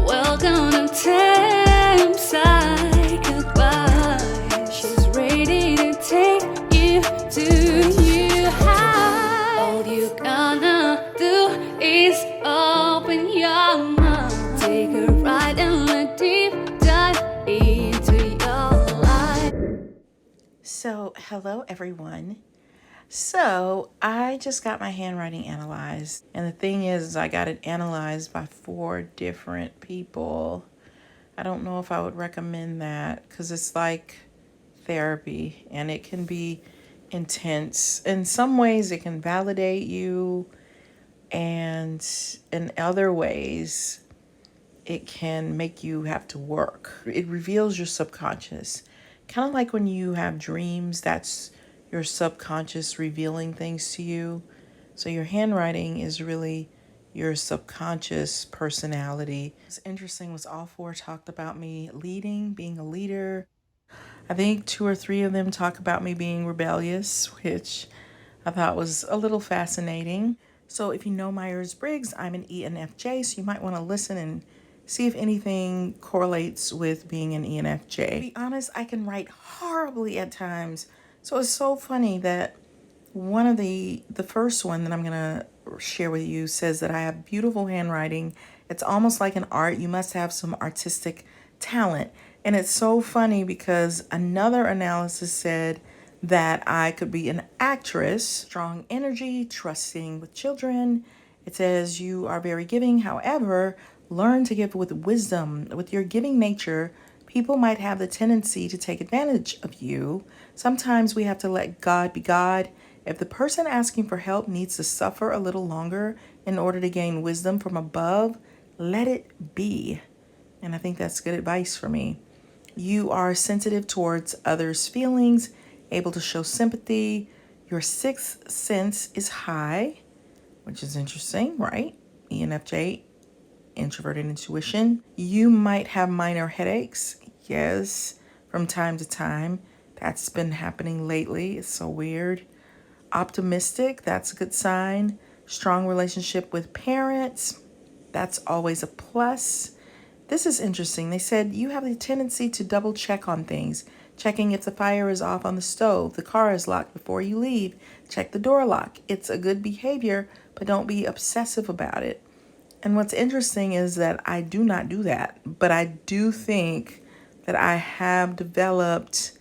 Welcome to Tam's goodbye. She's ready to take you to new heights. All you gonna do is open your mind. Take a ride and a deep dive into your life. So, hello everyone. So, I just got my handwriting analyzed, and the thing is I got it analyzed by 4 different people. I don't know if I would recommend that because it's like therapy and it can be intense. In some ways, it can validate you, and in other ways, it can make you have to work. It reveals your subconscious. Kind of like when you have dreams, that's your subconscious revealing things to you. So your handwriting is really your subconscious personality. What's interesting was all 4 talked about me leading, being a leader. I think 2 or 3 of them talk about me being rebellious, which I thought was a little fascinating. So if you know Myers-Briggs, I'm an ENFJ, so you might want to listen and see if anything correlates with being an ENFJ. To be honest, I can write horribly at times. So it's so funny that one of the first one that I'm going to share with you says that I have beautiful handwriting. It's almost like an art. You must have some artistic talent. And it's so funny because another analysis said that I could be an actress, strong energy, trusting with children. It says you are very giving. However, learn to give with wisdom. With your giving nature, people might have the tendency to take advantage of you. Sometimes we have to let God be God. If the person asking for help needs to suffer a little longer in order to gain wisdom from above, let it be. And I think that's good advice for me. You are sensitive towards others' feelings, able to show sympathy. Your 6th sense is high, which is interesting, right? ENFJ, introverted intuition. You might have minor headaches. Yes, from time to time. That's been happening lately. It's so weird. Optimistic, that's a good sign. Strong relationship with parents, that's always a plus. This is interesting. They said you have the tendency to double check on things, checking if the fire is off on the stove, the car is locked before you leave, check the door lock. It's a good behavior, but don't be obsessive about it. And what's interesting is that I do not do that, but I do think that I have developed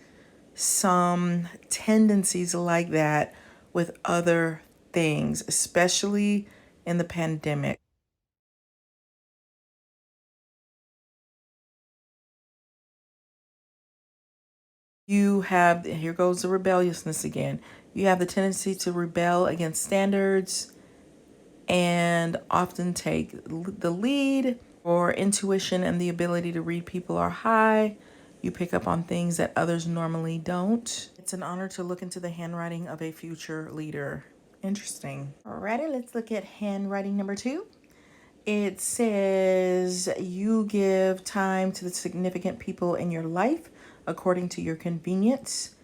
some tendencies like that with other things, especially in the pandemic. You have, here goes the rebelliousness again. You have the tendency to rebel against standards and often take the lead, or intuition and the ability to read people are high. You pick up on things that others normally don't. It's an honor to look into the handwriting of a future leader. Interesting. Alrighty, let's look at handwriting number 2. It says you give time to the significant people in your life according to your convenience.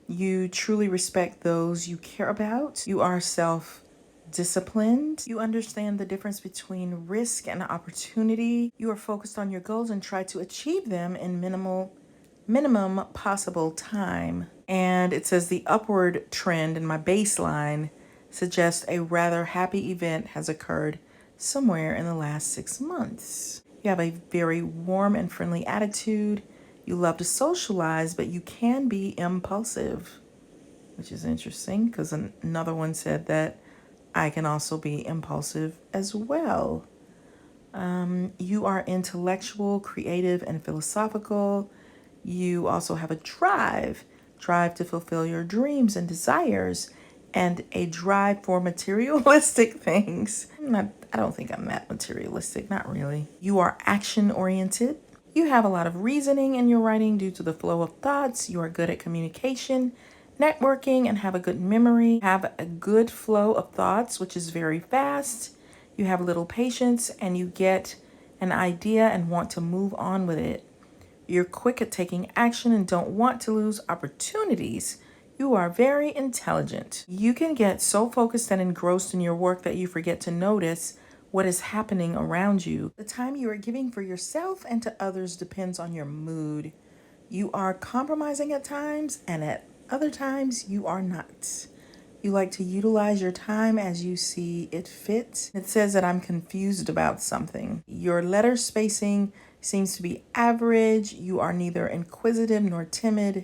You truly respect those you care about. You are self-disciplined. You understand the difference between risk and opportunity. You are focused on your goals and try to achieve them in minimum possible time. And it says the upward trend in my baseline suggests a rather happy event has occurred somewhere in the last 6 months. You have a very warm and friendly attitude. You love to socialize, but you can be impulsive, which is interesting because another one said that I can also be impulsive as well. You are intellectual, creative, and philosophical. You also have a drive to fulfill your dreams and desires, and a drive for materialistic things. I don't think I'm that materialistic, not really. You are action-oriented. You have a lot of reasoning in your writing due to the flow of thoughts. You are good at communication, networking, and have a good memory. Have a good flow of thoughts, which is very fast. You have little patience, and you get an idea and want to move on with it. You're quick at taking action and don't want to lose opportunities. You are very intelligent. You can get so focused and engrossed in your work that you forget to notice what is happening around you. The time you are giving for yourself and to others depends on your mood. You are compromising at times, and at other times, you are not. You like to utilize your time as you see it fit. It says that I'm confused about something. Your letter spacing seems to be average. You are neither inquisitive nor timid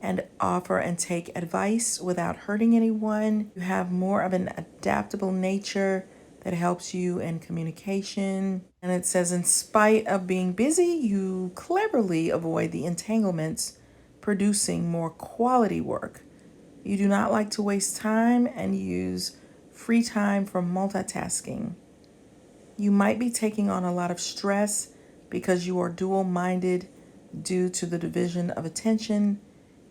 and offer and take advice without hurting anyone. You have more of an adaptable nature that helps you in communication. And it says, in spite of being busy, you cleverly avoid the entanglements, producing more quality work. You do not like to waste time and use free time for multitasking. You might be taking on a lot of stress because you are dual-minded due to the division of attention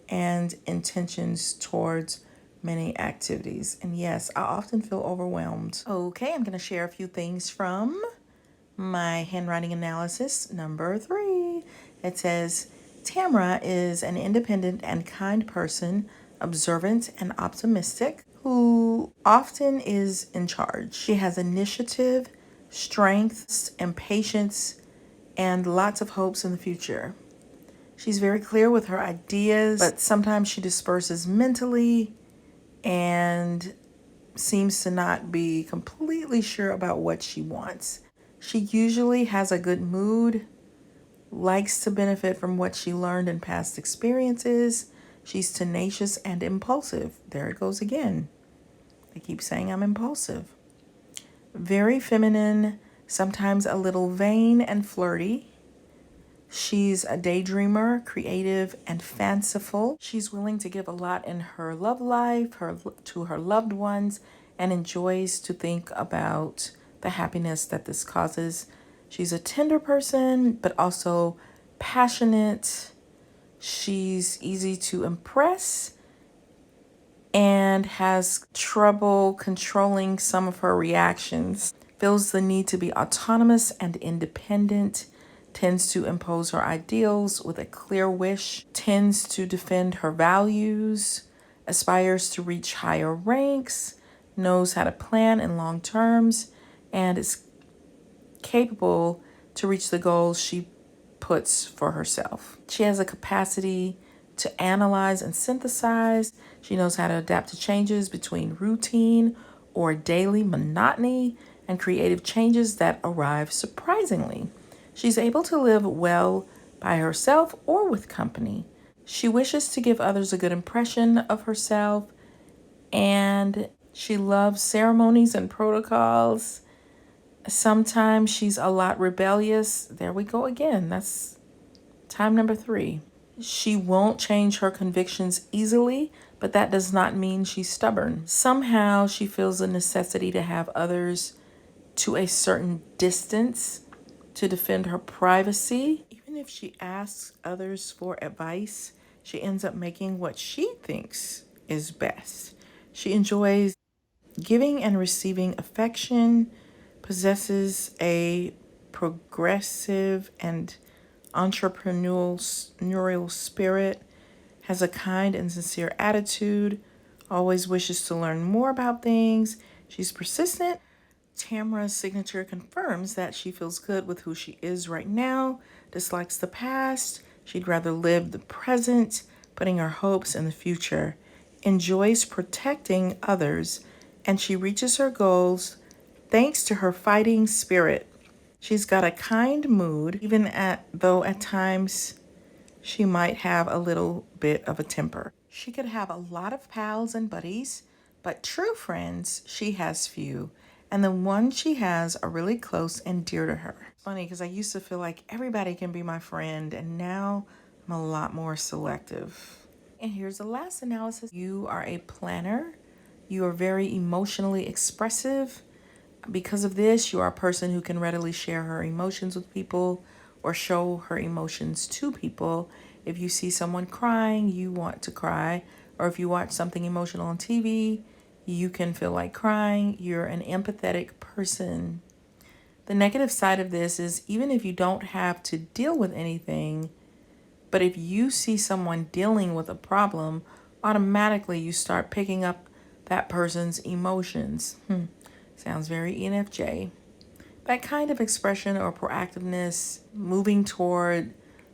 and intentions towards many activities. And yes, I often feel overwhelmed. Okay, I'm going to share a few things from my handwriting analysis number 3. It says, Tamara is an independent and kind person, observant and optimistic, who often is in charge. She has initiative, strength, and patience, and lots of hopes in the future. She's very clear with her ideas, but sometimes she disperses mentally and seems to not be completely sure about what she wants. She usually has a good mood, likes to benefit from what she learned in past experiences. She's tenacious and impulsive. There it goes again. They keep saying I'm impulsive. Very feminine, sometimes a little vain and flirty. She's a daydreamer, creative, and fanciful. She's willing to give a lot in her love life, to her loved ones, and enjoys to think about the happiness that this causes. She's a tender person, but also passionate. She's easy to impress and has trouble controlling some of her reactions. Feels the need to be autonomous and independent. Tends to impose her ideals with a clear wish, tends to defend her values, aspires to reach higher ranks, knows how to plan in long terms, and is capable to reach the goals she puts for herself. She has a capacity to analyze and synthesize. She knows how to adapt to changes between routine or daily monotony and creative changes that arrive surprisingly. She's able to live well by herself or with company. She wishes to give others a good impression of herself, and she loves ceremonies and protocols. Sometimes she's a lot rebellious. There we go again. That's time number 3. She won't change her convictions easily, but that does not mean she's stubborn. Somehow she feels the necessity to have others to a certain distance to defend her privacy. Even if she asks others for advice, she ends up making what she thinks is best. She enjoys giving and receiving affection, possesses a progressive and entrepreneurial spirit, has a kind and sincere attitude, always wishes to learn more about things. She's persistent. Tamara's signature confirms that she feels good with who she is right now, dislikes the past. She'd rather live the present, putting her hopes in the future, enjoys protecting others, and she reaches her goals thanks to her fighting spirit. She's got a kind mood, though at times she might have a little bit of a temper. She could have a lot of pals and buddies, but true friends, she has few. And the ones she has are really close and dear to her. It's funny because I used to feel like everybody can be my friend, and now I'm a lot more selective. And here's the last analysis. You are a planner. You are very emotionally expressive. Because of this, you are a person who can readily share her emotions with people or show her emotions to people. If you see someone crying, you want to cry. Or if you watch something emotional on TV, you can feel like crying. You're an empathetic person. The negative side of this is even if you don't have to deal with anything, but if you see someone dealing with a problem automatically you start picking up that person's emotions. Sounds very ENFJ. That kind of expression or proactiveness, moving toward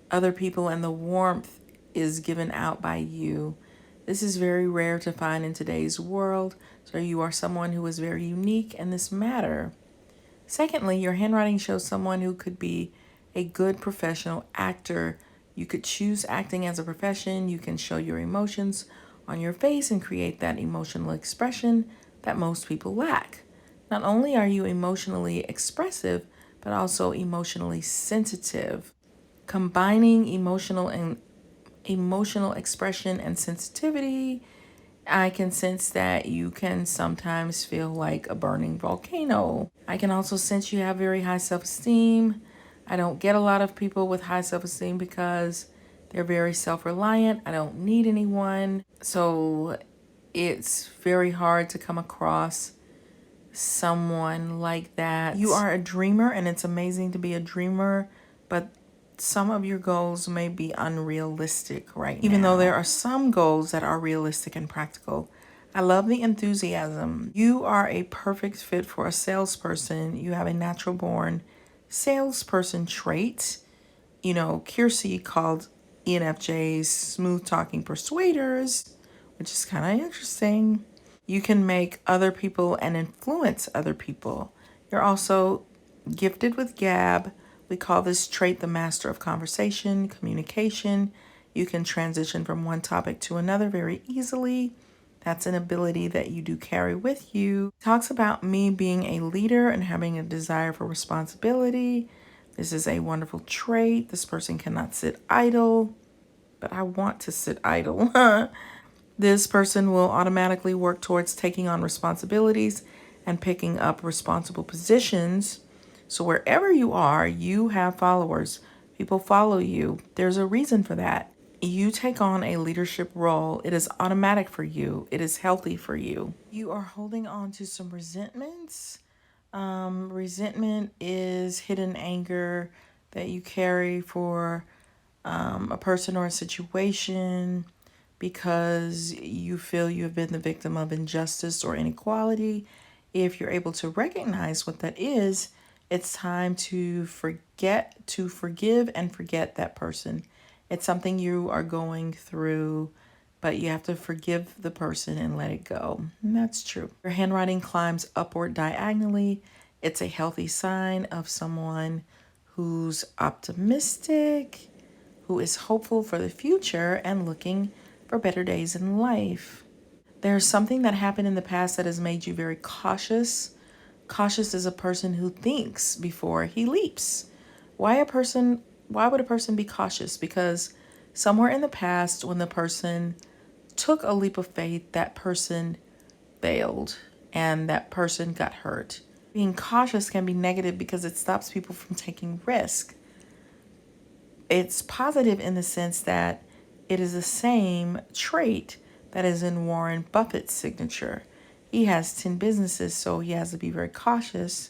other people, and the warmth is given out by you. This is very rare to find in today's world, so you are someone who is very unique in this matter. Secondly, your handwriting shows someone who could be a good professional actor. You could choose acting as a profession. You can show your emotions on your face and create that emotional expression that most people lack. Not only are you emotionally expressive, but also emotionally sensitive. Combining emotional expression and sensitivity, I can sense that you can sometimes feel like a burning volcano. I can also sense you have very high self-esteem. I don't get a lot of people with high self-esteem because they're very self-reliant. I don't need anyone. So it's very hard to come across someone like that. You are a dreamer, and it's amazing to be a dreamer, but some of your goals may be unrealistic right now. Even though there are some goals that are realistic and practical. I love the enthusiasm. You are a perfect fit for a salesperson. You have a natural born salesperson trait. You know, Kiersey called ENFJs smooth talking persuaders, which is kind of interesting. You can make other people and influence other people. You're also gifted with gab. We call this trait the master of conversation, communication. You can transition from one topic to another very easily. That's an ability that you do carry with you. It talks about me being a leader and having a desire for responsibility. This is a wonderful trait. This person cannot sit idle, but I want to sit idle. This person will automatically work towards taking on responsibilities and picking up responsible positions. So wherever you are, you have followers. People follow you. There's a reason for that. You take on a leadership role. It is automatic for you. It is healthy for you. You are holding on to some resentments. Resentment is hidden anger that you carry for a person or a situation because you feel you have been the victim of injustice or inequality. If you're able to recognize what that is, it's time to forgive and forget that person. It's something you are going through, but you have to forgive the person and let it go. And that's true. Your handwriting climbs upward diagonally. It's a healthy sign of someone who's optimistic, who is hopeful for the future and looking for better days in life. There's something that happened in the past that has made you very cautious. Cautious is a person who thinks before he leaps. Why would a person be cautious? Because somewhere in the past, when the person took a leap of faith, that person failed and that person got hurt. Being cautious can be negative because it stops people from taking risk. It's positive in the sense that it is the same trait that is in Warren Buffett's signature. He has 10 businesses, so he has to be very cautious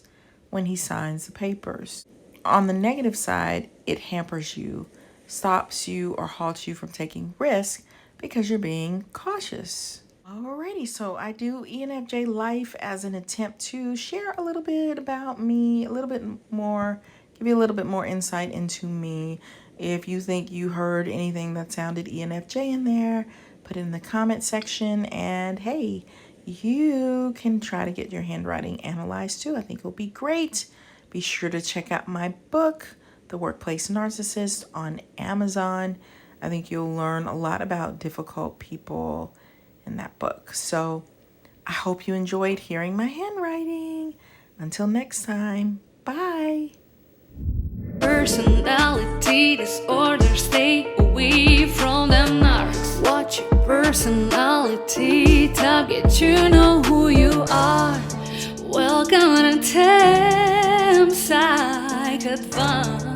when he signs the papers. On the negative side, it hampers you, stops you, or halts you from taking risk because you're being cautious. Alrighty, so I do ENFJ life as an attempt to share a little bit about me, a little bit more, give you a little bit more insight into me. If you think you heard anything that sounded ENFJ in there, put it in the comment section, and hey, you can try to get your handwriting analyzed too. I think it'll be great. Be sure to check out my book, The Workplace Narcissist, on Amazon. I think you'll learn a lot about difficult people in that book. So I hope you enjoyed hearing my handwriting. Until next time, bye. Personality disorder, stay away from them narcs. Watch your personality target, you know who you are. Welcome to Enfj, good fun.